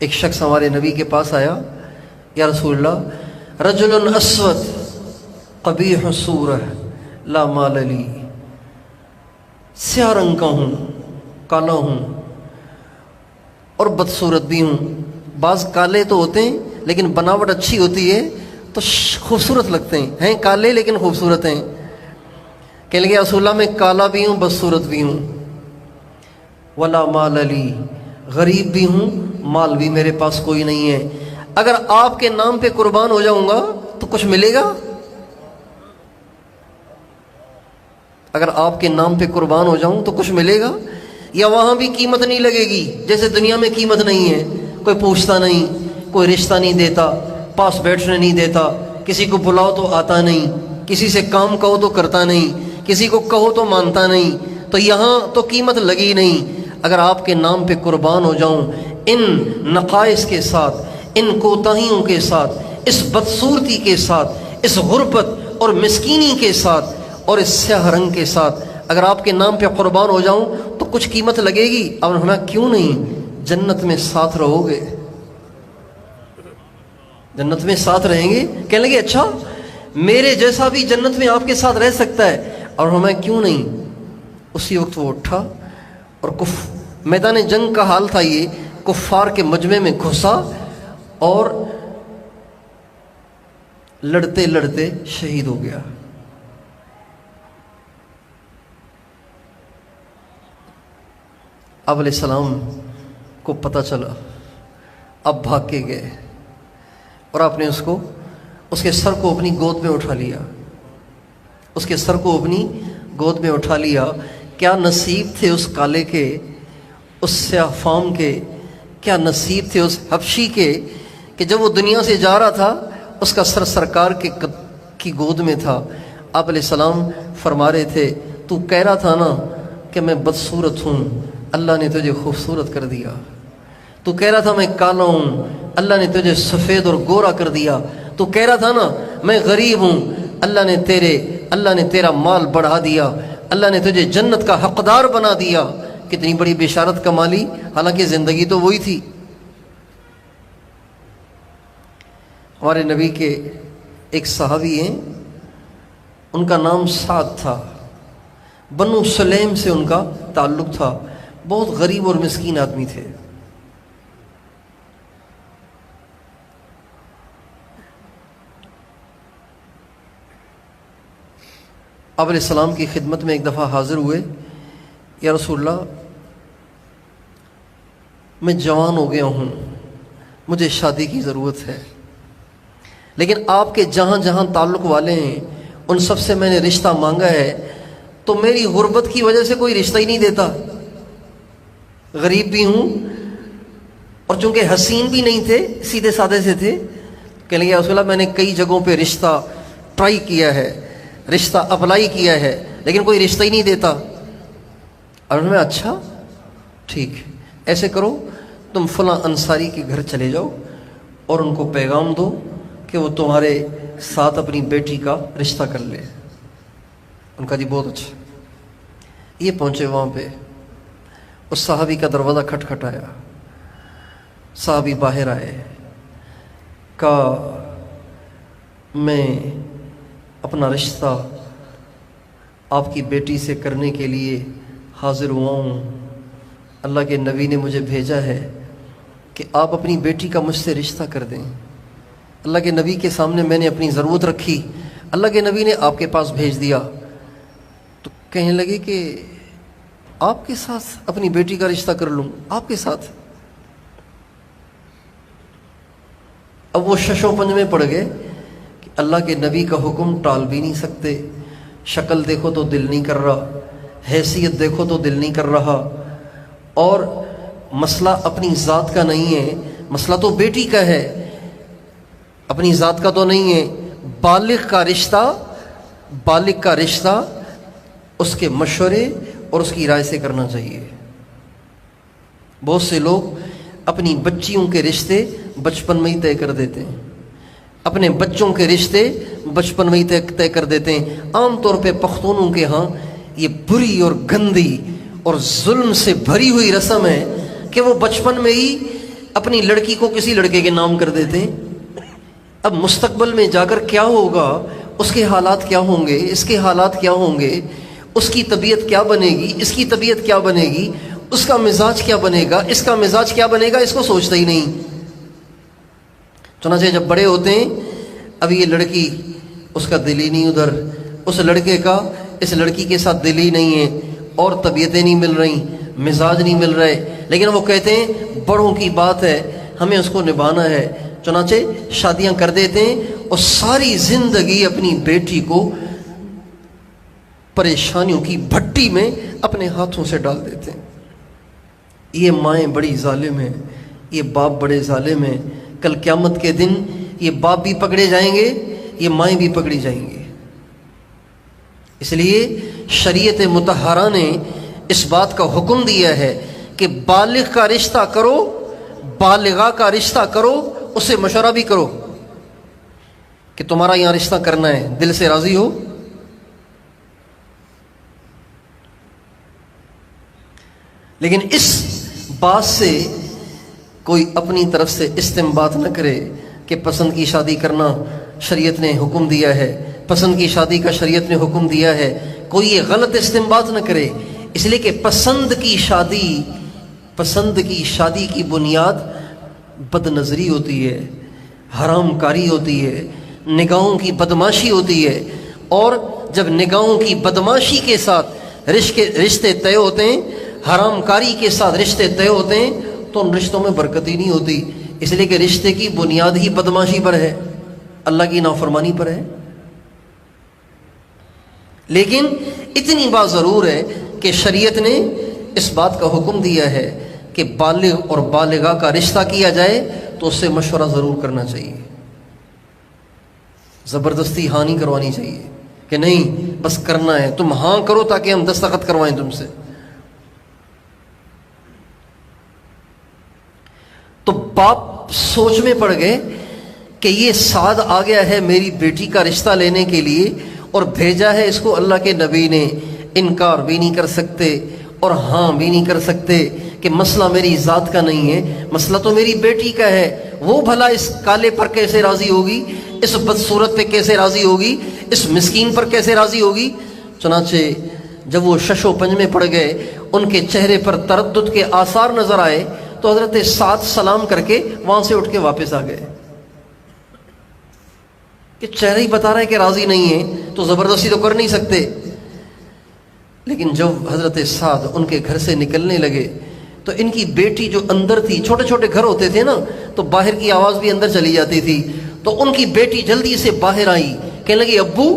ایک شخص ہمارے نبی کے پاس آیا، یا رسول اللہ رجل اسود قبیح الصورہ لا مال لی، سیاہ رنگ کا ہوں، کالا ہوں اور بدصورت بھی ہوں۔ بعض کالے تو ہوتے ہیں لیکن بناوٹ اچھی ہوتی ہے تو خوبصورت لگتے ہیں کالے لیکن خوبصورت ہیں۔ کہنے لگے رسول اللہ میں کالا بھی ہوں بدصورت بھی ہوں، ولا مال لی، غریب بھی ہوں، مال بھی میرے پاس کوئی نہیں ہے، اگر آپ کے نام پہ قربان ہو جاؤں گا تو کچھ ملے گا؟ اگر آپ کے نام پہ قربان ہو جاؤں تو کچھ ملے گا؟ یا وہاں بھی قیمت نہیں لگے گی جیسے دنیا میں قیمت نہیں ہے؟ کوئی پوچھتا نہیں، کوئی رشتہ نہیں دیتا، پاس بیٹھنے نہیں دیتا، کسی کو بلاؤ تو آتا نہیں، کسی سے کام کہو تو کرتا نہیں، کسی کو کہو تو مانتا نہیں، تو یہاں تو قیمت لگی نہیں۔ اگر آپ کے نام پہ قربان ہو جاؤں ان نقائص کے ساتھ، ان کوتاہیوں کے ساتھ، اس بدصورتی کے ساتھ، اس غربت اور مسکینی کے ساتھ اور اس سیاہ رنگ کے ساتھ، اگر آپ کے نام پہ قربان ہو جاؤں تو کچھ قیمت لگے گی؟ اب ہمیں کیوں نہیں، جنت میں ساتھ رہو گے، جنت میں ساتھ رہیں گے۔ کہنے لگے اچھا میرے جیسا بھی جنت میں آپ کے ساتھ رہ سکتا ہے، اور ہمیں کیوں نہیں؟ اسی وقت وہ اٹھا اور میدان جنگ کا حال تھا، یہ کفار کے مجمع میں گھسا اور لڑتے لڑتے شہید ہو گیا۔ آپ علیہ السلام کو پتہ چلا، اب بھاگ کے گئے اور آپ نے اس کے سر کو اپنی گود میں اٹھا لیا، اس کے سر کو اپنی گود میں اٹھا لیا۔ کیا نصیب تھے اس کالے کے، اس سیاہ فام کے، کیا نصیب تھے اس حبشی کے کہ جب وہ دنیا سے جا رہا تھا اس کا سر سرکار کی گود میں تھا۔ آپ علیہ السلام فرما رہے تھے تو کہہ رہا تھا نا کہ میں بدصورت ہوں، اللہ نے تجھے خوبصورت کر دیا، تو کہہ رہا تھا میں کالا ہوں، اللہ نے تجھے سفید اور گورا کر دیا، تو کہہ رہا تھا نا میں غریب ہوں، اللہ نے تیرا مال بڑھا دیا، اللہ نے تجھے جنت کا حقدار بنا دیا۔ کتنی بڑی بشارت کمالی، حالانکہ زندگی تو وہی تھی۔ ہمارے نبی کے ایک صحابی ہیں، ان کا نام سعد تھا، بنو سلیم سے ان کا تعلق تھا، بہت غریب اور مسکین آدمی تھے۔ آپ علیہ السلام کی خدمت میں ایک دفعہ حاضر ہوئے، یا رسول اللہ میں جوان ہو گیا ہوں، مجھے شادی کی ضرورت ہے، لیکن آپ کے جہاں جہاں تعلق والے ہیں ان سب سے میں نے رشتہ مانگا ہے تو میری غربت کی وجہ سے کوئی رشتہ ہی نہیں دیتا، غریب بھی ہوں اور چونکہ حسین بھی نہیں تھے، سیدھے سادے سے تھے۔ کہنے لگے رسول اللہ میں نے کئی جگہوں پہ رشتہ ٹرائی کیا ہے، رشتہ اپلائی کیا ہے، لیکن کوئی رشتہ ہی نہیں دیتا۔ اور انہوں نے اچھا ٹھیک ایسے کرو، تم فلاں انصاری کے گھر چلے جاؤ اور ان کو پیغام دو کہ وہ تمہارے ساتھ اپنی بیٹی کا رشتہ کر لے۔ ان کا جی بہت اچھا۔ یہ پہنچے وہاں پہ، اس صحابی کا دروازہ کھٹکھٹایا، صحابی باہر آئے، کہا میں اپنا رشتہ آپ کی بیٹی سے کرنے کے لیے حاضر ہوا ہوں، اللہ کے نبی نے مجھے بھیجا ہے کہ آپ اپنی بیٹی کا مجھ سے رشتہ کر دیں۔ اللہ کے نبی کے سامنے میں نے اپنی ضرورت رکھی، اللہ کے نبی نے آپ کے پاس بھیج دیا۔ تو کہنے لگے کہ آپ کے ساتھ اپنی بیٹی کا رشتہ کر لوں، آپ کے ساتھ؟ اب وہ شش و پنج میں پڑ گئے کہ اللہ کے نبی کا حکم ٹال بھی نہیں سکتے، شکل دیکھو تو دل نہیں کر رہا، حیثیت دیکھو تو دل نہیں کر رہا، اور مسئلہ اپنی ذات کا نہیں ہے، مسئلہ تو بیٹی کا ہے، اپنی ذات کا تو نہیں ہے۔ بالغ کا رشتہ اس کے مشورے اور اس کی رائے سے کرنا چاہیے۔ بہت سے لوگ اپنی بچیوں کے رشتے بچپن میں ہی طے کر دیتے ہیں، اپنے بچوں کے رشتے بچپن میں ہی طے کر دیتے ہیں۔ عام طور پہ پختونوں کے ہاں یہ بری اور گندی اور ظلم سے بھری ہوئی رسم ہے کہ وہ بچپن میں ہی اپنی لڑکی کو کسی لڑکے کے نام کر دیتے ہیں۔ اب مستقبل میں جا کر کیا ہوگا، اس کے حالات کیا ہوں گے، اس کے حالات کیا ہوں گے، اس کی طبیعت کیا بنے گی، اس کی طبیعت کیا بنے گی، اس کا مزاج کیا بنے گا، اس کا مزاج کیا بنے گا، اس کو سوچتا ہی نہیں۔ چنانچہ جب بڑے ہوتے ہیں، اب یہ لڑکی، اس کا دل ہی نہیں ادھر، اس لڑکے کا اس لڑکی کے ساتھ دل ہی نہیں ہے، اور طبیعتیں نہیں مل رہی، مزاج نہیں مل رہے، لیکن وہ کہتے ہیں بڑوں کی بات ہے، ہمیں اس کو نبھانا ہے، چنانچہ شادیاں کر دیتے ہیں، اور ساری زندگی اپنی بیٹی کو پریشانیوں کی بھٹی میں اپنے ہاتھوں سے ڈال دیتے ہیں۔ یہ مائیں بڑی ظالم ہیں، یہ باپ بڑے ظالم ہیں۔ کل قیامت کے دن یہ باپ بھی پکڑے جائیں گے، یہ مائیں بھی پکڑی جائیں گے۔ اس لیے شریعت مطہرہ نے اس بات کا حکم دیا ہے کہ بالغ کا رشتہ کرو، بالغہ کا رشتہ کرو، اس سے مشورہ بھی کرو کہ تمہارا یہاں رشتہ کرنا ہے، دل سے راضی ہو۔ لیکن اس بات سے کوئی اپنی طرف سے استنباط نہ کرے کہ پسند کی شادی کرنا شریعت نے حکم دیا ہے، پسند کی شادی کا شریعت نے حکم دیا ہے، کوئی یہ غلط استنباط نہ کرے، اس لیے کہ پسند کی شادی کی بنیاد بد نظری ہوتی ہے، حرام کاری ہوتی ہے، نگاہوں کی بدماشی ہوتی ہے، اور جب نگاہوں کی بدماشی کے ساتھ رشتے طے ہوتے ہیں، حرام کاری کے ساتھ رشتے طے ہوتے ہیں، تو ان رشتوں میں برکت ہی نہیں ہوتی، اس لیے کہ رشتے کی بنیاد ہی بدماشی پر ہے، اللہ کی نافرمانی پر ہے۔ لیکن اتنی بات ضرور ہے کہ شریعت نے اس بات کا حکم دیا ہے کہ بالغ اور بالغہ کا رشتہ کیا جائے تو اس سے مشورہ ضرور کرنا چاہیے، زبردستی ہاں نہیں کروانی چاہیے کہ نہیں بس کرنا ہے، تم ہاں کرو تاکہ ہم دستخط کروائیں تم سے۔ تو باپ سوچ میں پڑ گئے کہ یہ سعد آ گیا ہے میری بیٹی کا رشتہ لینے کے لیے، اور بھیجا ہے اس کو اللہ کے نبی نے، انکار بھی نہیں کر سکتے اور ہاں بھی نہیں کر سکتے کہ مسئلہ میری ذات کا نہیں ہے، مسئلہ تو میری بیٹی کا ہے، وہ بھلا اس کالے پر کیسے راضی ہوگی، اس بدصورت پہ کیسے راضی ہوگی، اس مسکین پر کیسے راضی ہوگی۔ چنانچہ جب وہ شش و پنج میں پڑ گئے، ان کے چہرے پر تردد کے آثار نظر آئے، تو حضرت سعد سلام کر کے وہاں سے اٹھ کے واپس آ گئے کہ چہرہ ہی بتا رہا ہے کہ راضی نہیں ہے، تو زبردستی تو کر نہیں سکتے۔ لیکن جب حضرت سعد ان کے گھر سے نکلنے لگے تو ان کی بیٹی جو اندر تھی، چھوٹے چھوٹے گھر ہوتے تھے نا، تو باہر کی آواز بھی اندر چلی جاتی تھی، تو ان کی بیٹی جلدی سے باہر آئی، کہنے لگی ابو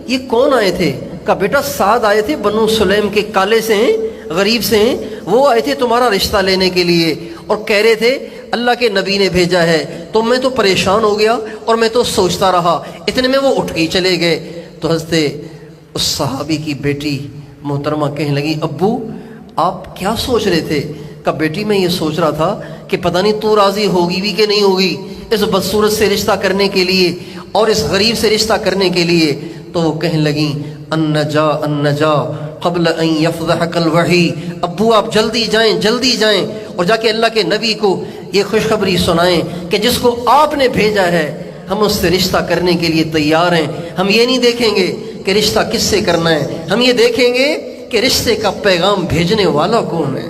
یہ کون آئے تھے؟ کہا بیٹا سعد آئے تھے، بنو سلیم کے کالے سے ہیں، غریب سے ہیں، وہ آئے تھے تمہارا رشتہ لینے کے لیے، اور کہہ رہے تھے اللہ کے نبی نے بھیجا ہے، تو میں تو پریشان ہو گیا اور میں تو سوچتا رہا، اتنے میں وہ اٹھ کے ہی چلے گئے۔ تو حضرت اس صحابی کی بیٹی محترمہ کہنے لگی ابو آپ کیا سوچ رہے تھے؟ کہا بیٹی میں یہ سوچ رہا تھا کہ پتہ نہیں تو راضی ہوگی بھی کہ نہیں ہوگی اس بدصورت سے رشتہ کرنے کے لیے اور اس غریب سے رشتہ کرنے کے لیے۔ تو وہ کہنے لگیں النجا قبل ان یفضحک الوحی، ابو آپ جلدی جائیں اور جا کے اللہ کے نبی کو یہ خوشخبری سنائیں کہ جس کو آپ نے بھیجا ہے ہم اس سے رشتہ کرنے کے لیے تیار ہیں۔ ہم یہ نہیں دیکھیں گے کہ رشتہ کس سے کرنا ہے، ہم یہ دیکھیں گے کہ رشتے کا پیغام بھیجنے والا کون ہے۔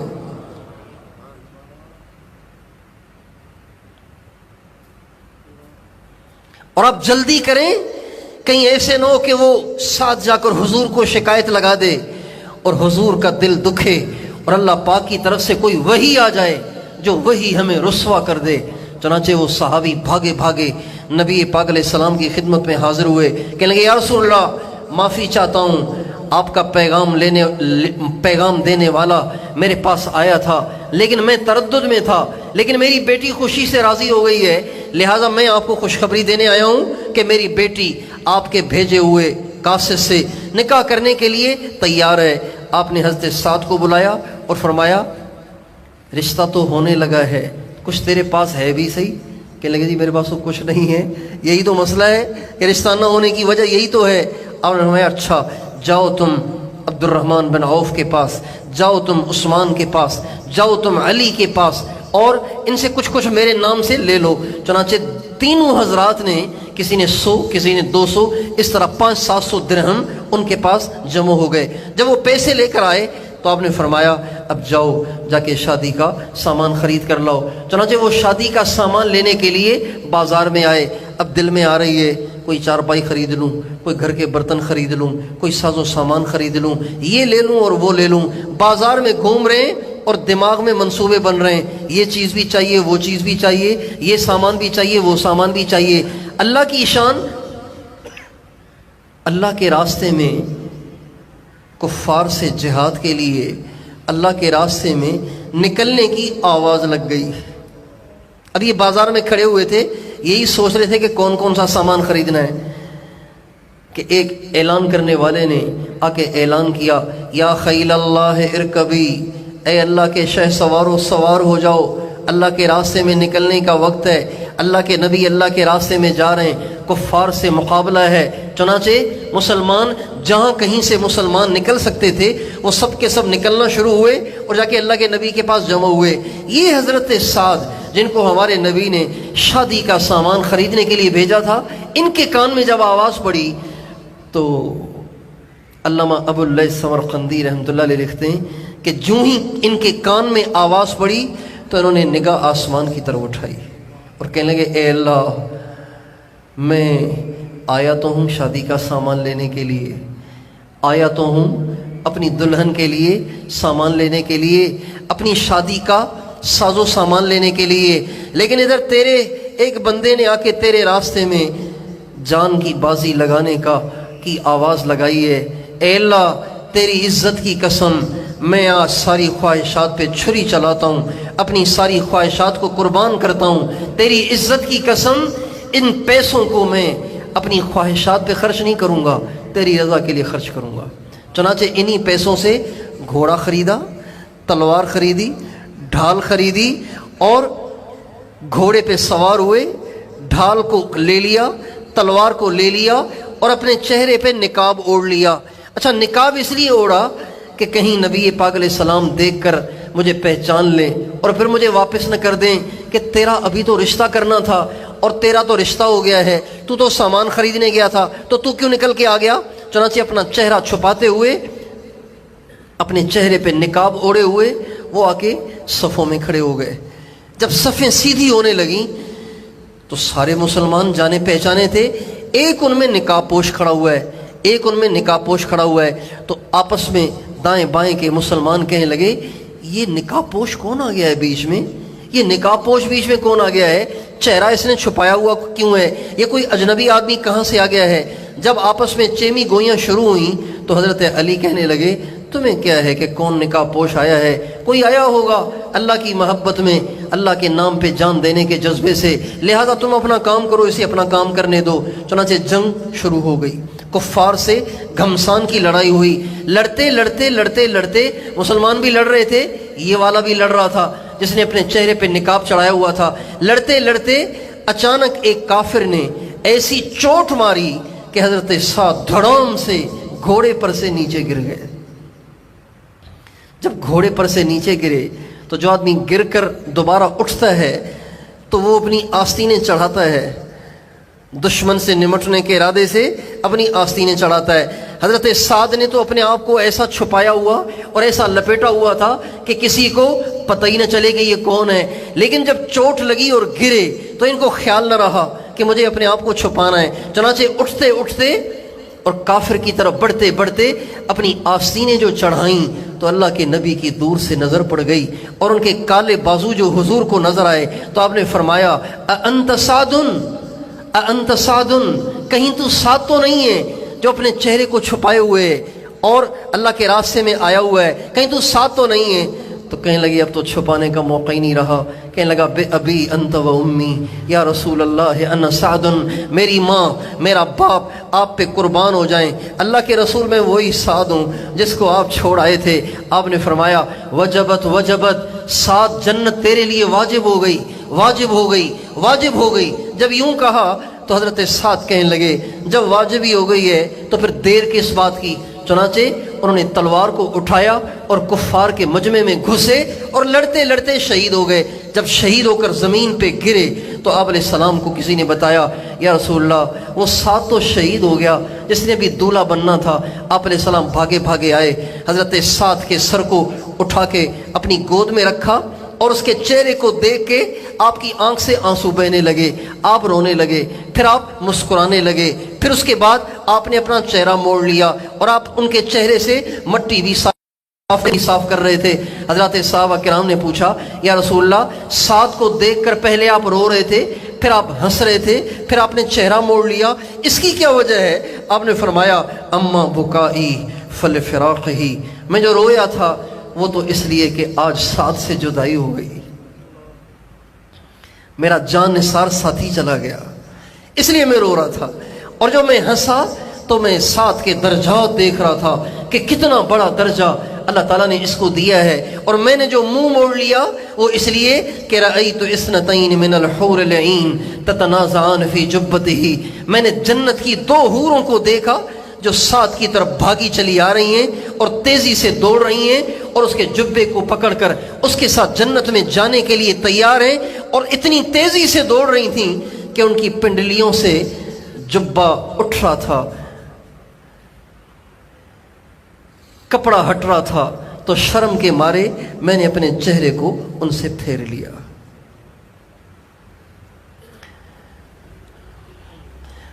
اور آپ جلدی کریں، کہیں ایسے نہ ہو کہ وہ ساتھ جا کر حضور کو شکایت لگا دے اور حضور کا دل دکھے اور اللہ پاک کی طرف سے کوئی وحی آ جائے جو وحی ہمیں رسوا کر دے۔ چنانچہ وہ صحابی بھاگے نبی پاک علیہ السلام کی خدمت میں حاضر ہوئے، کہنے لگے یا رسول اللہ معافی چاہتا ہوں، آپ کا پیغام دینے والا میرے پاس آیا تھا لیکن میں تردد میں تھا، لیکن میری بیٹی خوشی سے راضی ہو گئی ہے، لہٰذا میں آپ کو خوشخبری دینے آیا ہوں کہ میری بیٹی آپ کے بھیجے ہوئے قاصد سے نکاح کرنے کے لیے تیار ہے۔ آپ نے حضرت سعد کو بلایا اور فرمایا رشتہ تو ہونے لگا ہے، کچھ تیرے پاس ہے بھی صحیح؟ کہ لگے جی میرے پاس تو کچھ نہیں ہے، یہی تو مسئلہ ہے کہ رشتہ نہ ہونے کی وجہ یہی تو ہے۔ آپ نے فرمایا اچھا جاؤ تم عبد الرحمن بن عوف کے پاس، جاؤ تم عثمان کے پاس، جاؤ تم علی کے پاس، اور ان سے کچھ کچھ میرے نام سے لے لو۔ چنانچہ تینوں حضرات نے، کسی نے 100، کسی نے 200، اس طرح 500-700 درہم ان کے پاس جمع ہو گئے۔ جب وہ پیسے لے کر آئے تو آپ نے فرمایا اب جاؤ جا کے شادی کا سامان خرید کر لاؤ۔ چنانچہ وہ شادی کا سامان لینے کے لیے بازار میں آئے۔ اب دل میں آ رہی ہے کوئی چارپائی خرید لوں، کوئی گھر کے برتن خرید لوں، کوئی ساز و سامان خرید لوں، یہ لے لوں اور وہ لے لوں۔ بازار میں گھوم رہے ہیں اور دماغ میں منصوبے بن رہے ہیں، یہ چیز بھی چاہیے، وہ چیز بھی چاہیے، یہ سامان بھی چاہیے، وہ سامان بھی چاہیے۔ اللہ کی شان، اللہ کے راستے میں کفار سے جہاد کے لیے اللہ کے راستے میں نکلنے کی آواز لگ گئی۔ اب یہ بازار میں کھڑے ہوئے تھے، یہی سوچ رہے تھے کہ کون کون سا سامان خریدنا ہے کہ ایک اعلان کرنے والے نے آ کے اعلان کیا، یا خیل اللہ ارکبی، اے اللہ کے شہ سوارو سوار ہو جاؤ، اللہ کے راستے میں نکلنے کا وقت ہے۔ اللہ کے نبی اللہ کے راستے میں جا رہے ہیں، کفار سے مقابلہ ہے۔ چنانچہ مسلمان جہاں کہیں سے مسلمان نکل سکتے تھے وہ سب کے سب نکلنا شروع ہوئے اور جا کے اللہ کے نبی کے پاس جمع ہوئے۔ یہ حضرت سعد جن کو ہمارے نبی نے شادی کا سامان خریدنے کے لیے بھیجا تھا، ان کے کان میں جب آواز پڑی تو علامہ ابو اللہ سمرقندی رحمۃ اللہ علیہ لکھتے ہیں کہ جوں ہی ان کے کان میں آواز پڑی تو انہوں نے نگاہ آسمان کی طرف اٹھائی اور کہنے لگے اے اللہ، میں آیا تو ہوں شادی کا سامان لینے کے لیے، آیا تو ہوں اپنی دلہن کے لیے سامان لینے کے لیے، اپنی شادی کا ساز و سامان لینے کے لیے، لیکن ادھر تیرے ایک بندے نے آ کے تیرے راستے میں جان کی بازی لگانے کی آواز لگائی ہے۔ اے اللہ تیری عزت کی قسم، میں آج ساری خواہشات پہ چھری چلاتا ہوں، اپنی ساری خواہشات کو قربان کرتا ہوں، تیری عزت کی قسم ان پیسوں کو میں اپنی خواہشات پہ خرچ نہیں کروں گا، تیری رضا کے لیے خرچ کروں گا۔ چنانچہ انہی پیسوں سے گھوڑا خریدا، تلوار خریدی، ڈھال خریدی اور گھوڑے پہ سوار ہوئے، ڈھال کو لے لیا، تلوار کو لے لیا اور اپنے چہرے پہ نقاب اوڑھ لیا۔ اچھا، نقاب اس لیے اوڑھا کہ کہیں نبی پاک علیہ السلام دیکھ کر مجھے پہچان لیں اور پھر مجھے واپس نہ کر دیں کہ تیرا ابھی تو رشتہ کرنا تھا اور تیرا تو رشتہ ہو گیا ہے، تو سامان خریدنے گیا تھا تو کیوں نکل کے آ گیا۔ چنانچہ اپنا چہرہ چھپاتے ہوئے، اپنے چہرے پہ نقاب اوڑے ہوئے وہ آ کے صفوں میں کھڑے ہو گئے۔ جب صفیں سیدھی ہونے لگیں تو سارے مسلمان جانے پہچانے تھے، ایک ان میں نقاب پوش کھڑا ہوا ہے، ایک ان میں نقاب پوش کھڑا ہوا ہے، تو آپس میں دائیں بائیں کے مسلمان کہنے لگے یہ نقاب پوش کون آ گیا ہے بیچ میں، یہ نقاب پوش بیچ میں کون آ گیا ہے، چہرہ اس نے چھپایا ہوا کیوں ہے، یہ کوئی اجنبی آدمی کہاں سے آ گیا ہے۔ جب آپس میں چیمی گوئیاں شروع ہوئیں تو حضرت علی کہنے لگے تمہیں کیا ہے کہ کون نقاب پوش آیا ہے، کوئی آیا ہوگا اللہ کی محبت میں، اللہ کے نام پہ جان دینے کے جذبے سے، لہذا تم اپنا کام کرو، اسے اپنا کام کرنے دو۔ چنانچہ جنگ شروع ہو گئی، کفار سے گھمسان کی لڑائی ہوئی، لڑتے لڑتے لڑتے لڑتے مسلمان بھی لڑ رہے تھے، یہ والا بھی لڑ رہا تھا جس نے اپنے چہرے پہ نقاب چڑھایا ہوا تھا۔ لڑتے لڑتے اچانک ایک کافر نے ایسی چوٹ ماری کہ حضرت سعد دھڑام سے گھوڑے پر سے نیچے گر گئے۔ جب گھوڑے پر سے نیچے گرے تو جو آدمی گر کر دوبارہ اٹھتا ہے تو وہ اپنی آستینیں چڑھاتا ہے، دشمن سے نمٹنے کے ارادے سے اپنی آستینیں چڑھاتا ہے۔ حضرت سعد نے تو اپنے آپ کو ایسا چھپایا ہوا اور ایسا لپیٹا ہوا تھا کہ کسی کو پتہ ہی نہ چلے کہ یہ کون ہے، لیکن جب چوٹ لگی اور گرے تو ان کو خیال نہ رہا کہ مجھے اپنے آپ کو چھپانا ہے، چنانچہ اٹھتے اٹھتے اور کافر کی طرف بڑھتے بڑھتے اپنی آستینیں جو چڑھائیں تو اللہ کے نبی کی دور سے نظر پڑ گئی اور ان کے کالے بازو جو حضور کو نظر آئے تو آپ نے فرمایا اَأَنْتَ سَعْدٌ اَأَنْتَ سَعْدٌ، کہیں تو سعد تو نہیں ہے جو اپنے چہرے کو چھپائے ہوئے اور اللہ کے راستے میں آیا ہوا ہے، کہیں تو سعد تو نہیں ہے۔ تو کہنے لگی اب تو چھپانے کا موقع ہی نہیں رہا، کہنے لگا بے ابی انت و امی یا رسول اللہ انا سعد، میری ماں میرا باپ آپ پہ قربان ہو جائیں، اللہ کے رسول میں وہی سعد ہوں جس کو آپ چھوڑ آئے تھے۔ آپ نے فرمایا وجبت وجبت، سعد جنت تیرے لیے واجب ہو گئی، واجب ہو گئی، واجب ہو گئی۔ جب یوں کہا تو حضرت سعد کہنے لگے جب واجب ہی ہو گئی ہے تو پھر دیر کس بات کی۔ چنانچہ انہوں نے تلوار کو اٹھایا اور کفار کے مجمع میں گھسے اور لڑتے لڑتے شہید ہو گئے۔ جب شہید ہو کر زمین پہ گرے تو آپ علیہ السلام کو کسی نے بتایا یا رسول اللہ وہ سعد تو شہید ہو گیا جس نے بھی دولہا بننا تھا۔ آپ علیہ السلام بھاگے بھاگے آئے، حضرت سعد کے سر کو اٹھا کے اپنی گود میں رکھا اور اس کے چہرے کو دیکھ کے آپ کی آنکھ سے آنسو بہنے لگے، آپ رونے لگے، پھر آپ مسکرانے لگے، پھر اس کے بعد آپ نے اپنا چہرہ موڑ لیا اور آپ ان کے چہرے سے مٹی بھی صاف کر رہے تھے۔ حضرات صحابہ کرام نے پوچھا یا رسول اللہ سعد کو دیکھ کر پہلے آپ رو رہے تھے، پھر آپ ہنس رہے تھے، پھر آپ نے چہرہ موڑ لیا، اس کی کیا وجہ ہے؟ آپ نے فرمایا اما بکائی فلفراقہی، میں جو رویا تھا وہ تو اس لیے کہ آج سعد سے جدائی ہو گئی، میرا جان نثار ساتھی چلا گیا، اس لیے میں رو رہا تھا۔ اور جو میں ہنسا تو میں سعد کے درجات دیکھ رہا تھا کہ کتنا بڑا درجہ اللہ تعالیٰ نے اس کو دیا ہے، اور میں نے جو منہ موڑ لیا وہ اس لیے کہ رأیت اثنتین من الحور العین تتنازعان فی جبتہ، میں نے جنت کی 2 حوروں کو دیکھا جو سعد کی طرف بھاگی چلی آ رہی ہیں اور تیزی سے دوڑ رہی ہیں اور اس کے جبے کو پکڑ کر اس کے ساتھ جنت میں جانے کے لیے تیار ہیں، اور اتنی تیزی سے دوڑ رہی تھیں کہ ان کی پنڈلیوں سے جبہ اٹھ رہا تھا، کپڑا ہٹ رہا تھا، تو شرم کے مارے میں نے اپنے چہرے کو ان سے پھیر لیا۔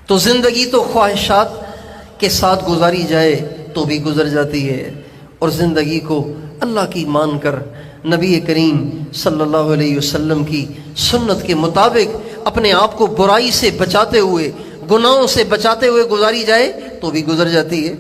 تو زندگی تو خواہشات کے ساتھ گزاری جائے تو بھی گزر جاتی ہے، اور زندگی کو اللہ کی مان کر نبی کریم صلی اللہ علیہ وسلم کی سنت کے مطابق اپنے آپ کو برائی سے بچاتے ہوئے، گناہوں سے بچاتے ہوئے گزاری جائے تو بھی گزر جاتی ہے۔